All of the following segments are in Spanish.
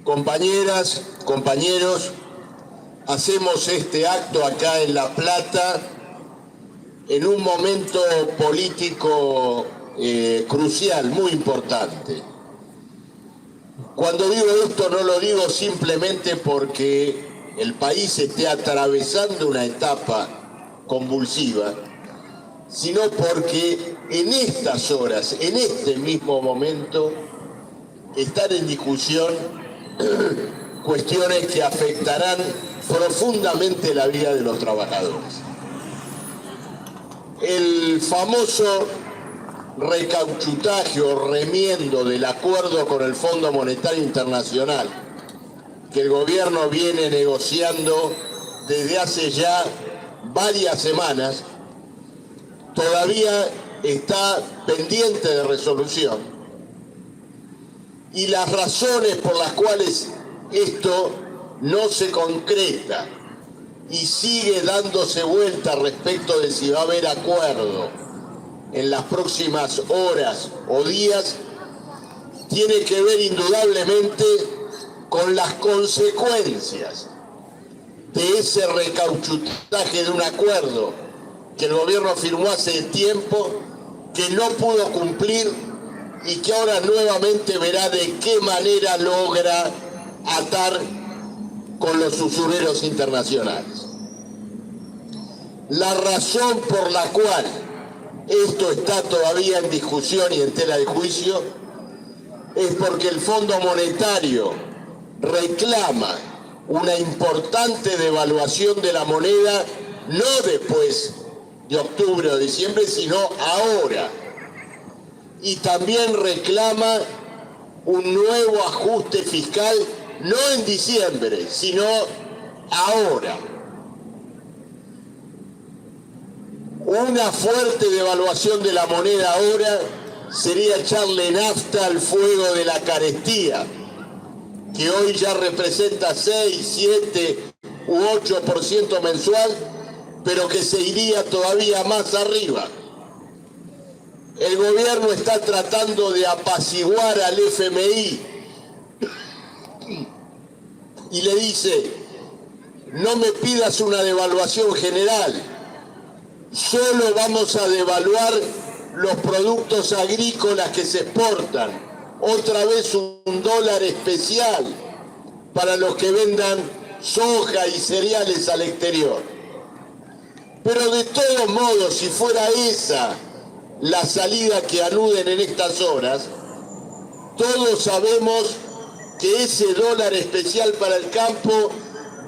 Compañeras, compañeros, hacemos este acto acá en La Plata en un momento político crucial, muy importante. Cuando digo esto no lo digo simplemente porque el país esté atravesando una etapa convulsiva, sino porque en estas horas, en este mismo momento, están en discusión cuestiones que afectarán profundamente la vida de los trabajadores. El famoso recauchutaje o remiendo del acuerdo con el Fondo Monetario Internacional que el gobierno viene negociando desde hace ya varias semanas, todavía está pendiente de resolución. Y las razones por las cuales esto no se concreta y sigue dándose vuelta respecto de si va a haber acuerdo en las próximas horas o días, tiene que ver indudablemente con las consecuencias de ese recauchutaje de un acuerdo que el gobierno firmó hace tiempo, que no pudo cumplir y que ahora nuevamente verá de qué manera logra atar con los usureros internacionales. La razón por la cual esto está todavía en discusión y en tela de juicio es porque el Fondo Monetario reclama una importante devaluación de la moneda, no después de octubre o diciembre, sino ahora. Y también reclama un nuevo ajuste fiscal, no en diciembre, sino ahora. Una fuerte devaluación de la moneda ahora sería echarle nafta al fuego de la carestía, que hoy ya representa 6, 7 u 8% mensual, pero que se iría todavía más arriba. El gobierno está tratando de apaciguar al FMI y le dice: no me pidas una devaluación general, solo vamos a devaluar los productos agrícolas que se exportan, otra vez un dólar especial para los que vendan soja y cereales al exterior. Pero de todos modos, si fuera esa la salida que aluden en estas horas, todos sabemos que ese dólar especial para el campo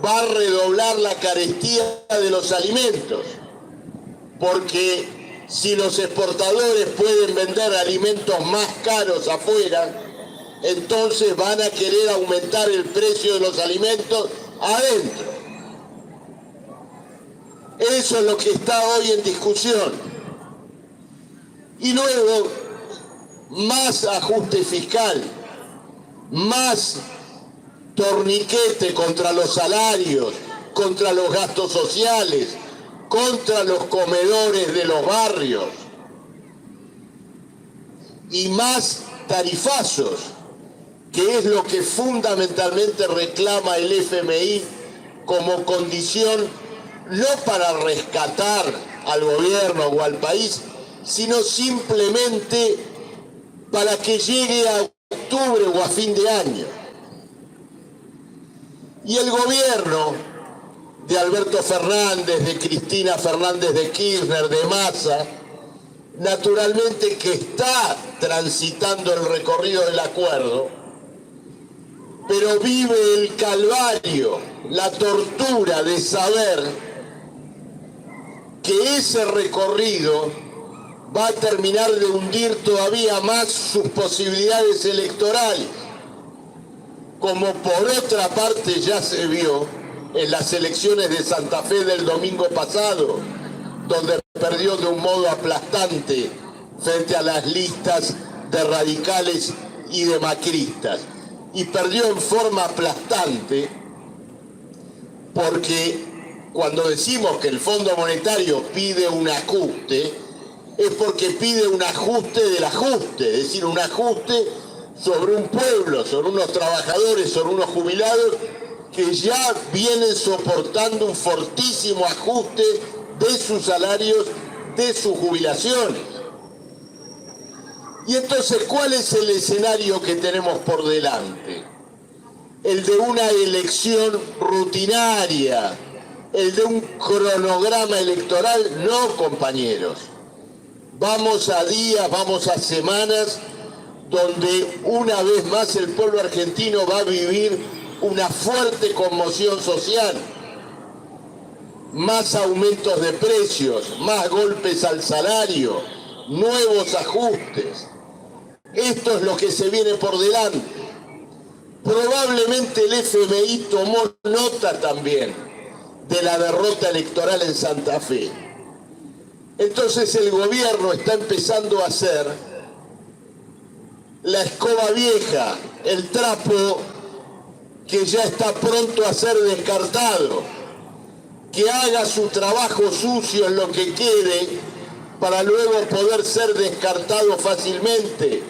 va a redoblar la carestía de los alimentos, porque si los exportadores pueden vender alimentos más caros afuera, entonces van a querer aumentar el precio de los alimentos adentro. Eso es lo que está hoy en discusión. Y luego, más ajuste fiscal, más torniquete contra los salarios, contra los gastos sociales, contra los comedores de los barrios, y más tarifazos, que es lo que fundamentalmente reclama el FMI como condición, no para rescatar al gobierno o al país, sino simplemente para que llegue a octubre o a fin de año. Y el gobierno de Alberto Fernández, de Cristina Fernández de Kirchner, de Massa, naturalmente que está transitando el recorrido del acuerdo, pero vive el calvario, la tortura de saber que ese recorrido va a terminar de hundir todavía más sus posibilidades electorales, como por otra parte ya se vio en las elecciones de Santa Fe del domingo pasado, donde perdió de un modo aplastante frente a las listas de radicales y de macristas. Y perdió en forma aplastante porque cuando decimos que el Fondo Monetario pide un ajuste, es porque pide un ajuste del ajuste, es decir, un ajuste sobre un pueblo, sobre unos trabajadores, sobre unos jubilados que ya vienen soportando un fortísimo ajuste de sus salarios, de sus jubilaciones. Y entonces, ¿cuál es el escenario que tenemos por delante? El de una elección rutinaria, el de un cronograma electoral. No, compañeros. Vamos a días, vamos a semanas donde una vez más el pueblo argentino va a vivir una fuerte conmoción social. Más aumentos de precios, más golpes al salario, nuevos ajustes. Esto es lo que se viene por delante. Probablemente el FMI tomó nota también de la derrota electoral en Santa Fe. Entonces el gobierno está empezando a hacer la escoba vieja, el trapo que ya está pronto a ser descartado, que haga su trabajo sucio en lo que quede para luego poder ser descartado fácilmente.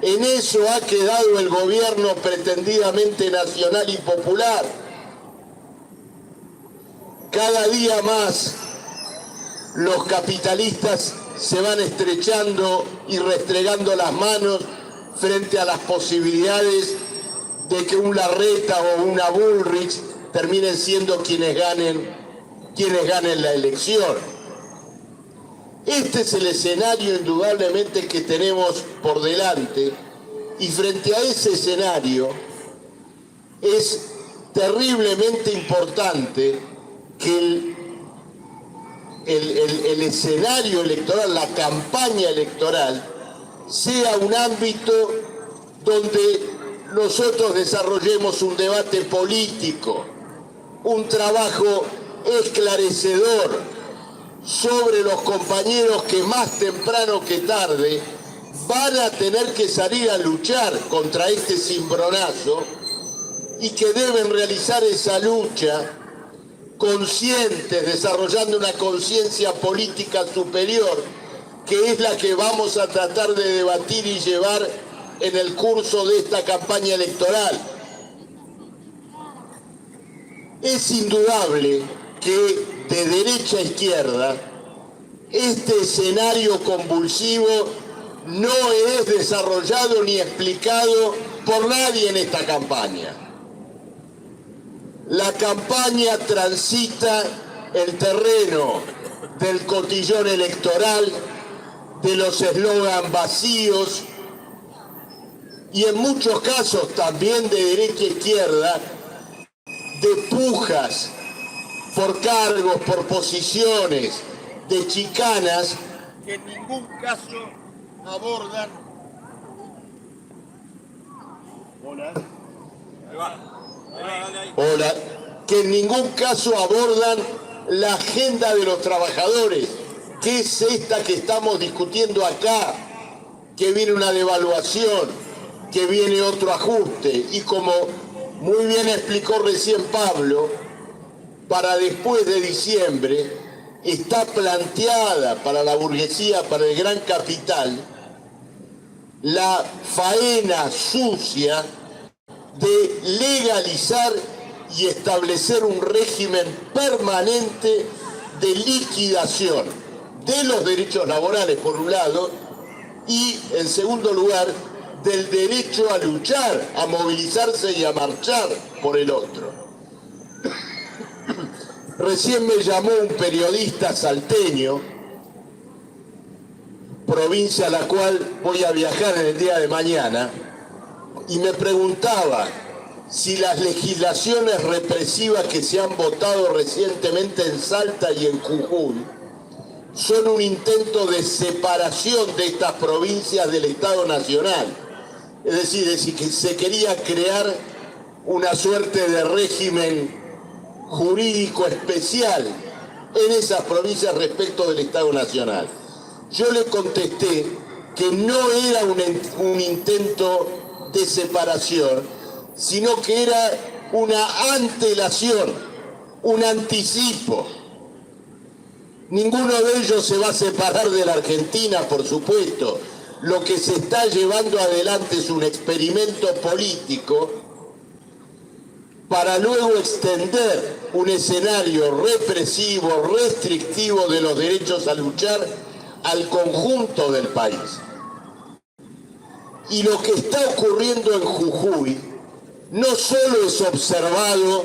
En eso ha quedado el gobierno pretendidamente nacional y popular. Cada día más los capitalistas se van estrechando y restregando las manos frente a las posibilidades de que un Larreta o una Bullrich terminen siendo quienes ganen la elección. Este es el escenario indudablemente que tenemos por delante, y frente a ese escenario es terriblemente importante que el escenario electoral, la campaña electoral, sea un ámbito donde nosotros desarrollemos un debate político, un trabajo esclarecedor sobre los compañeros que más temprano que tarde van a tener que salir a luchar contra este cimbronazo y que deben realizar esa lucha conscientes, desarrollando una conciencia política superior, que es la que vamos a tratar de debatir y llevar en el curso de esta campaña electoral. Es indudable que de derecha a izquierda este escenario convulsivo no es desarrollado ni explicado por nadie en esta campaña. La campaña transita el terreno del cotillón electoral, de los eslogans vacíos y en muchos casos también de derecha a izquierda, de pujas por cargos, por posiciones, de chicanas que en ningún caso abordan. Hola, que en ningún caso abordan la agenda de los trabajadores, que es esta que estamos discutiendo acá, que viene una devaluación, que viene otro ajuste, y como muy bien explicó recién Pablo, para después de diciembre está planteada para la burguesía, para el gran capital, la faena sucia de legalizar y establecer un régimen permanente de liquidación de los derechos laborales, por un lado, y, en segundo lugar, del derecho a luchar, a movilizarse y a marchar, por el otro. Recién me llamó un periodista salteño, provincia a la cual voy a viajar en el día de mañana, y me preguntaba si las legislaciones represivas que se han votado recientemente en Salta y en Jujuy son un intento de separación de estas provincias del Estado Nacional. Es decir, que se quería crear una suerte de régimen jurídico especial en esas provincias respecto del Estado Nacional. Yo le contesté que no era un intento de separación, sino que era una antelación, un anticipo. Ninguno de ellos se va a separar de la Argentina, por supuesto. lo que se está llevando adelante es un experimento político para luego extender un escenario represivo, restrictivo de los derechos a luchar al conjunto del país. Y lo que está ocurriendo en Jujuy no solo es observado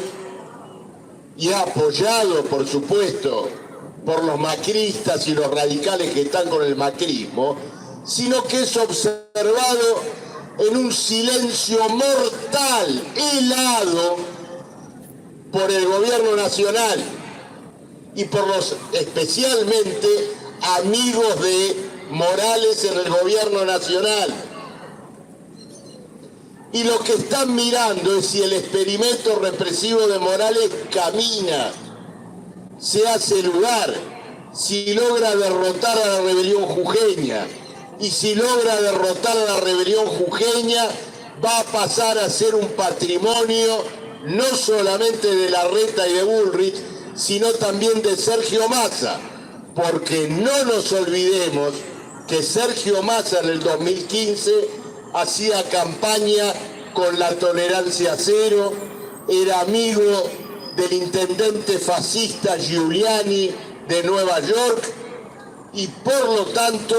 y apoyado, por supuesto, por los macristas y los radicales que están con el macrismo, sino que es observado en un silencio mortal, helado, por el gobierno nacional y por los especialmente amigos de Morales en el gobierno nacional. Y lo que están mirando es si el experimento represivo de Morales camina, se hace lugar, si logra derrotar a la rebelión jujeña. Y si logra derrotar a la rebelión jujeña, va a pasar a ser un patrimonio no solamente de Larreta y de Bullrich, sino también de Sergio Massa. Porque no nos olvidemos que Sergio Massa en el 2015 hacía campaña con la tolerancia cero, era amigo del intendente fascista Giuliani de Nueva York y por lo tanto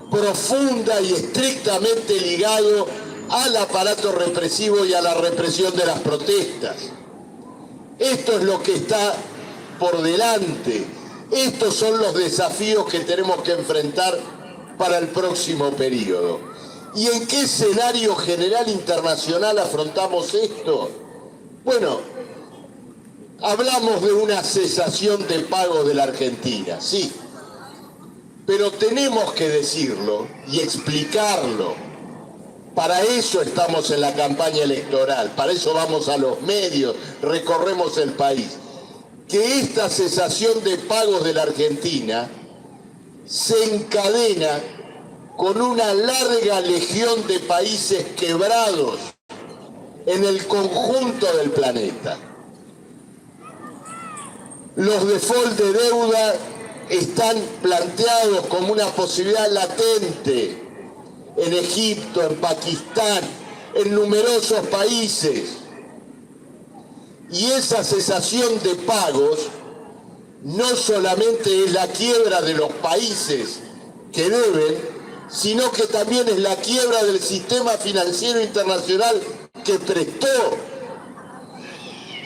profunda y estrictamente ligado al aparato represivo y a la represión de las protestas. Esto es lo que está por delante. Estos son los desafíos que tenemos que enfrentar para el próximo periodo. ¿Y en qué escenario general internacional afrontamos esto? Bueno, hablamos de una cesación de pago de la Argentina, sí, pero tenemos que decirlo y explicarlo. Para eso estamos en la campaña electoral, para eso vamos a los medios, recorremos el país. Que esta cesación de pagos de la Argentina se encadena con una larga legión de países quebrados en el conjunto del planeta. Los default de deuda están planteados como una posibilidad latente en Egipto, en Pakistán, en numerosos países. Y esa cesación de pagos no solamente es la quiebra de los países que deben, sino que también es la quiebra del sistema financiero internacional que prestó.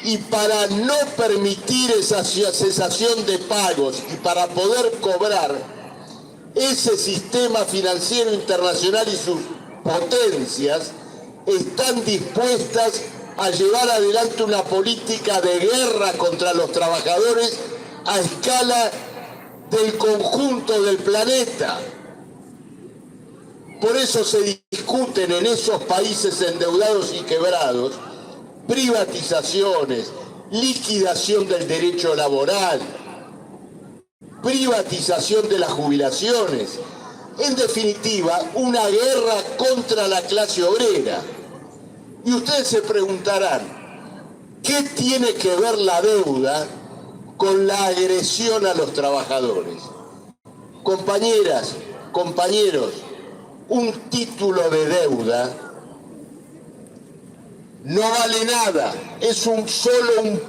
Y para no permitir esa cesación de pagos y para poder cobrar, ese sistema financiero internacional y sus potencias están dispuestas a llevar adelante una política de guerra contra los trabajadores a escala del conjunto del planeta. Por eso se discuten en esos países endeudados y quebrados privatizaciones, liquidación del derecho laboral, privatización de las jubilaciones. En definitiva, una guerra contra la clase obrera. Y ustedes se preguntarán, ¿qué tiene que ver la deuda con la agresión a los trabajadores? Compañeras, compañeros, un título de deuda no vale nada, es solo un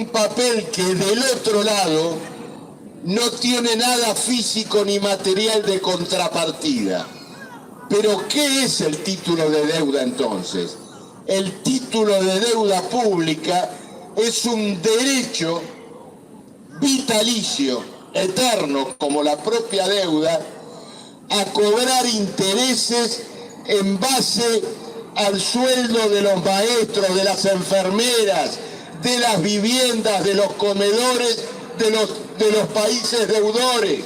papel que del otro lado no tiene nada físico ni material de contrapartida. Pero ¿qué es el título de deuda entonces? El título de deuda pública es un derecho vitalicio, eterno, como la propia deuda, a cobrar intereses en base al sueldo de los maestros, de las enfermeras, de las viviendas, de los comedores, de los países deudores.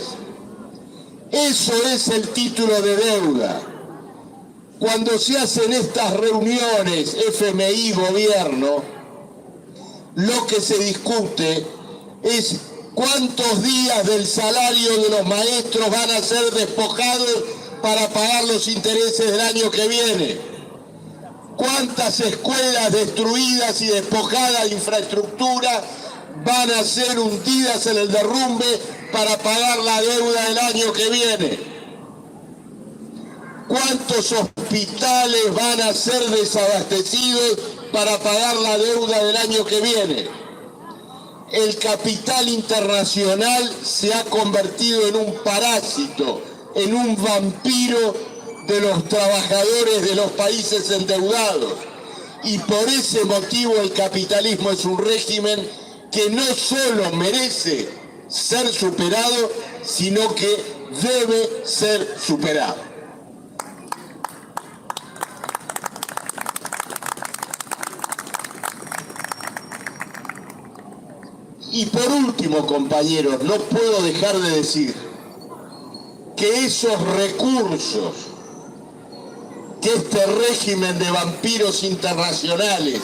Eso es el título de deuda. Cuando se hacen estas reuniones, FMI, gobierno, lo que se discute es cuántos días del salario de los maestros van a ser despojados para pagar los intereses del año que viene. Cuántas escuelas destruidas y despojadas de infraestructura van a ser hundidas en el derrumbe para pagar la deuda del año que viene. ¿Cuántos hospitales van a ser desabastecidos para pagar la deuda del año que viene? El capital internacional se ha convertido en un parásito, en un vampiro de los trabajadores de los países endeudados. Y por ese motivo el capitalismo es un régimen que no solo merece ser superado, sino que debe ser superado. Y por último, compañeros, no puedo dejar de decir que esos recursos que este régimen de vampiros internacionales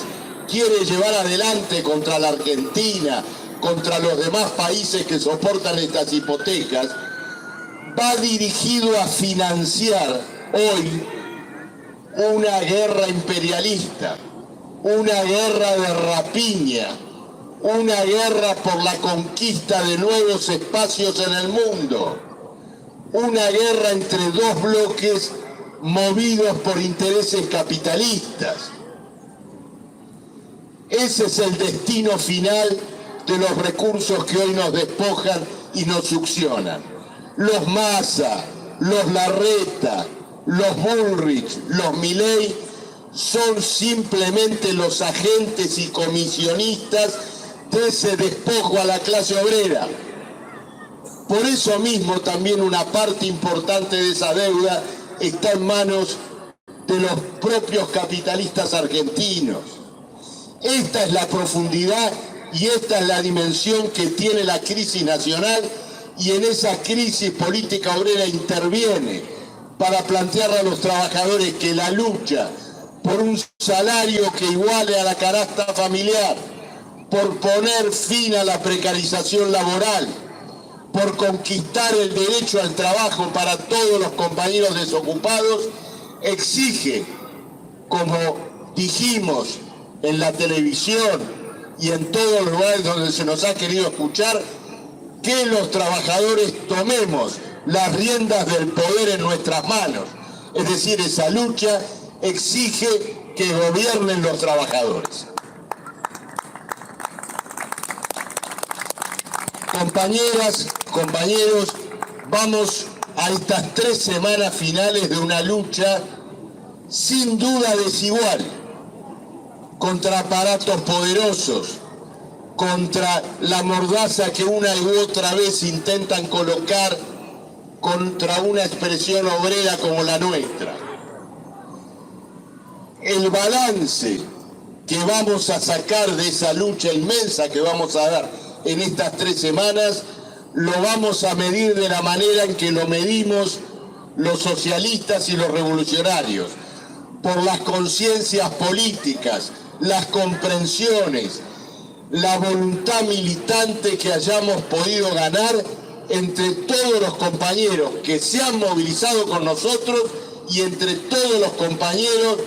quiere llevar adelante contra la Argentina, contra los demás países que soportan estas hipotecas, va dirigido a financiar hoy una guerra imperialista, una guerra de rapiña, una guerra por la conquista de nuevos espacios en el mundo, una guerra entre dos bloques movidos por intereses capitalistas. Ese es el destino final de los recursos que hoy nos despojan y nos succionan. Los Massa, los Larreta, los Bullrich, los Milei son simplemente los agentes y comisionistas de ese despojo a la clase obrera. Por eso mismo también una parte importante de esa deuda está en manos de los propios capitalistas argentinos. Esta es la profundidad y esta es la dimensión que tiene la crisis nacional, y en esa crisis política obrera interviene para plantearle a los trabajadores que la lucha por un salario que iguale a la canasta familiar, por poner fin a la precarización laboral, por conquistar el derecho al trabajo para todos los compañeros desocupados, exige, como dijimos en la televisión y en todos los lugares donde se nos ha querido escuchar, que los trabajadores tomemos las riendas del poder en nuestras manos. Es decir, esa lucha exige que gobiernen los trabajadores. Compañeras, compañeros, vamos a estas 3 semanas finales de una lucha sin duda desigual contra aparatos poderosos, contra la mordaza que una y otra vez intentan colocar contra una expresión obrera como la nuestra. El balance que vamos a sacar de esa lucha inmensa que vamos a dar en estas 3 semanas, lo vamos a medir de la manera en que lo medimos los socialistas y los revolucionarios, por las conciencias políticas, las comprensiones, la voluntad militante que hayamos podido ganar entre todos los compañeros que se han movilizado con nosotros y entre todos los compañeros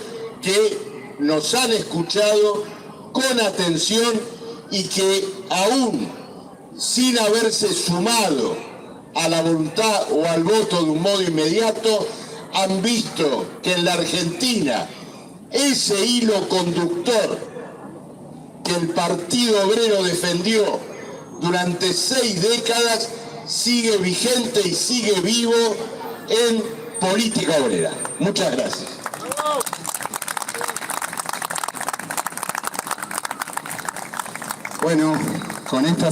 que nos han escuchado con atención y que aún sin haberse sumado a la voluntad o al voto de un modo inmediato, han visto que en la Argentina ese hilo conductor que el Partido Obrero defendió durante 6 décadas sigue vigente y sigue vivo en política obrera. Muchas gracias. Bueno, con esta